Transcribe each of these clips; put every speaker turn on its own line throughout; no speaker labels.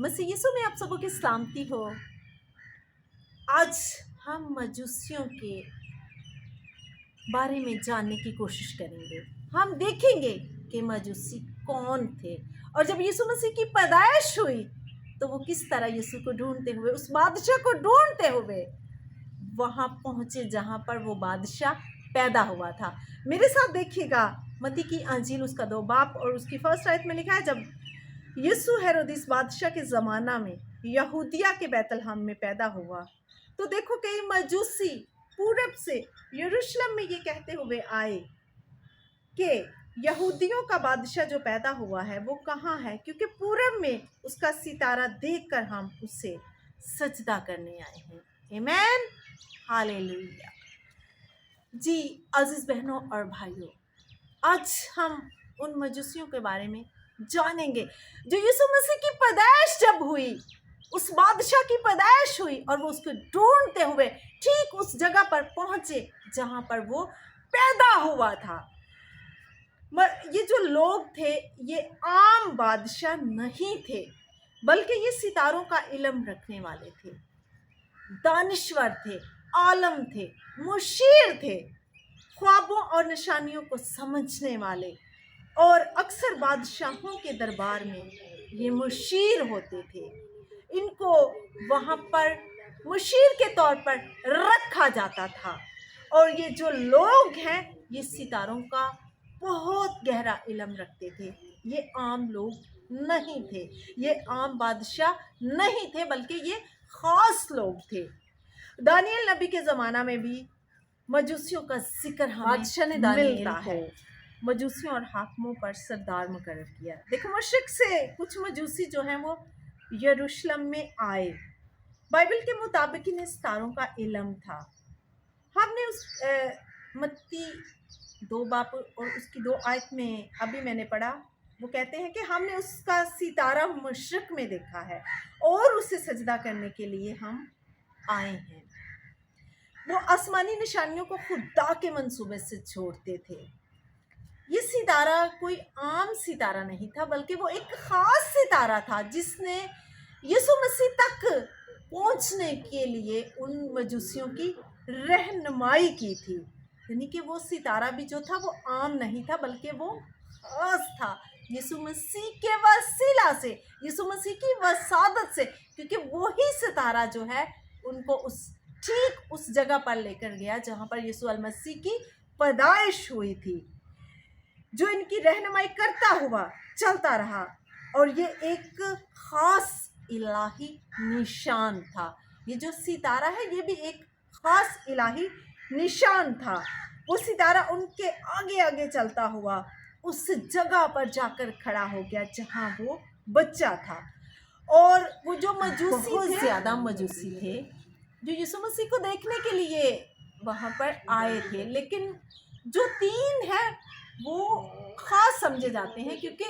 मसीह यीशु में आप सबों की सलामती हो। आज हम मजूसियों के बारे में जानने की कोशिश करेंगे। हम देखेंगे कि मजूसी कौन थे और जब यीशु मसीह की पैदाइश हुई तो वो किस तरह यीशु को ढूंढते हुए, उस बादशाह को ढूंढते हुए वहाँ पहुँचे जहाँ पर वो बादशाह पैदा हुआ था। मेरे साथ देखिएगा मत्ती की अंजील उसका 2 बाब और उसकी फर्स्ट आयत में लिखा है, जब यीशु हेरोदिस बादशाह के ज़माना में यहूदिया के बैतलहम में पैदा हुआ तो देखो कई मजूसी पूरब से यरूशलेम में ये कहते हुए आए कि यहूदियों का बादशाह जो पैदा हुआ है वो कहाँ है, क्योंकि पूरब में उसका सितारा देखकर हम उसे सजदा करने आए हैं। आमीन, हालेलुया। जी अजीज बहनों और भाइयों, आज हम उन मजूसियों के बारे में जानेंगे जो यीशु मसीह की पैदाइश जब हुई, उस बादशाह की पैदाइश हुई और वो उसको ढूंढते हुए ठीक उस जगह पर पहुंचे जहां पर वो पैदा हुआ था। ये जो लोग थे ये आम बादशाह नहीं थे, बल्कि ये सितारों का इल्म रखने वाले थे, दानिश्वर थे, आलम थे, मुशीर थे, ख्वाबों और निशानियों को समझने वाले, और अक्सर बादशाहों के दरबार में ये मुशीर होते थे। इनको वहाँ पर मुशीर के तौर पर रखा जाता था। और ये जो लोग हैं ये सितारों का बहुत गहरा इल्म रखते थे। ये आम लोग नहीं थे, ये आम बादशाह नहीं थे, बल्कि ये ख़ास लोग थे। दानियल नबी के ज़माना में भी मजूसियों का जिक्र हमें मिलता है। मजूसियों और हाकिमों पर सरदार मुकर्रर किया। देखो मशरिक से कुछ मजूसी जो हैं वो यरूशलेम में आए। बाइबल के मुताबिक इन्हें सितारों का इल्म था। हमने उस मत्ती 2 बाब और उसकी 2 आयत में अभी मैंने पढ़ा, वो कहते हैं कि हमने उसका सितारा मशरिक में देखा है और उसे सजदा करने के लिए हम आए हैं। वो आसमानी निशानियों को खुदा के मंसूबे से जोड़ते थे। ये सितारा कोई आम सितारा नहीं था, बल्कि वो एक ख़ास सितारा था जिसने यीशु मसीह तक पहुंचने के लिए उन मजूसियों की रहनुमाई की थी। यानी कि वो सितारा भी जो था वो आम नहीं था, बल्कि वो ख़ास था यीशु मसीह के वसीला से, यीशु मसीह की वसादत से, क्योंकि वही सितारा जो है उनको ठीक उस जगह पर लेकर गया जहाँ पर यीशु अल मसीह की पैदाइश हुई थी, जो इनकी रहनुमाई करता हुआ चलता रहा। और ये एक ख़ास इलाही निशान था। ये जो सितारा है ये भी एक ख़ास इलाही निशान था। वो सितारा उनके आगे आगे चलता हुआ उस जगह पर जाकर खड़ा हो गया जहाँ वो बच्चा था। और वो जो मजूसी बहुत ज़्यादा मजूसी थे जो यीशु मसीह को देखने के लिए वहाँ पर आए थे, लेकिन जो 3 हैं वो ख़ास समझे जाते हैं क्योंकि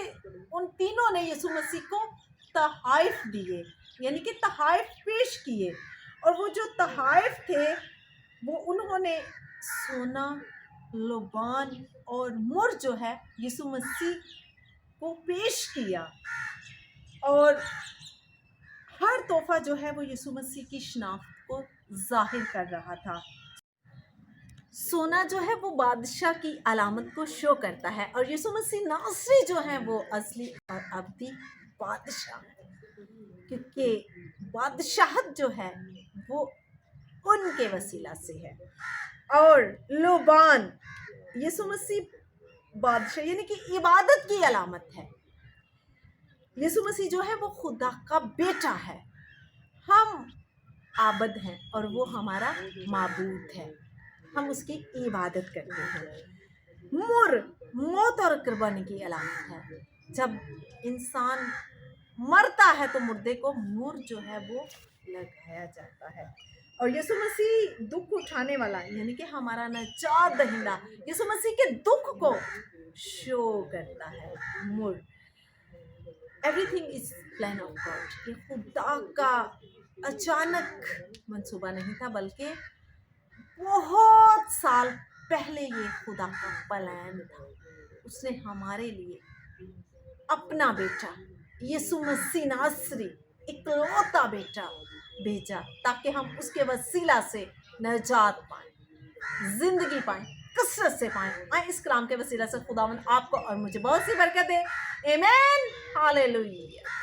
उन तीनों ने यीशु मसीह को तहाइफ दिए, यानी कि तहाइफ पेश किए। और वो जो तहाइफ थे वो उन्होंने सोना, लुबान और मुर जो है यीशु मसीह को पेश किया। और हर तोहफा जो है वो यीशु मसीह की शनाख्त को जाहिर कर रहा था। सोना जो है वो बादशाह की अलामत को शो करता है और यीशु मसीह नासरी जो है वो असली और अब्दी बादशाह है, क्योंकि बादशाहत जो है वो उनके वसीला से है। और लुबान यीशु मसीह बादशाह यानी कि इबादत की अलामत है। यीशु मसीह जो है वो खुदा का बेटा है, हम आबद हैं और वो हमारा माबूद है, हम उसकी इबादत करते हैं। मुर मौत और कुर्बानी की अलामत है। जब इंसान मरता है तो मुर्दे को मुर जो है वो लगाया जाता है। और यीशु मसीह दुख उठाने वाला यानी कि हमारा नजात दहिंदा यीशु मसीह के दुख को शो करता है। मुर everything is plan of God. ये खुदा का अचानक मंसूबा नहीं था, बल्कि बहुत साल पहले ये खुदा का प्लान था। उसने हमारे लिए अपना बेटा यीशु मसीह नासरी इकलौता बेटा भेजा ताकि हम उसके वसीला से नजात पाएं, जिंदगी पाएं, कसरत से पाएं। आए इस कलाम के वसीला से खुदावंद आपको और मुझे बहुत सी बरकत दे। आमीन, हालेलुया।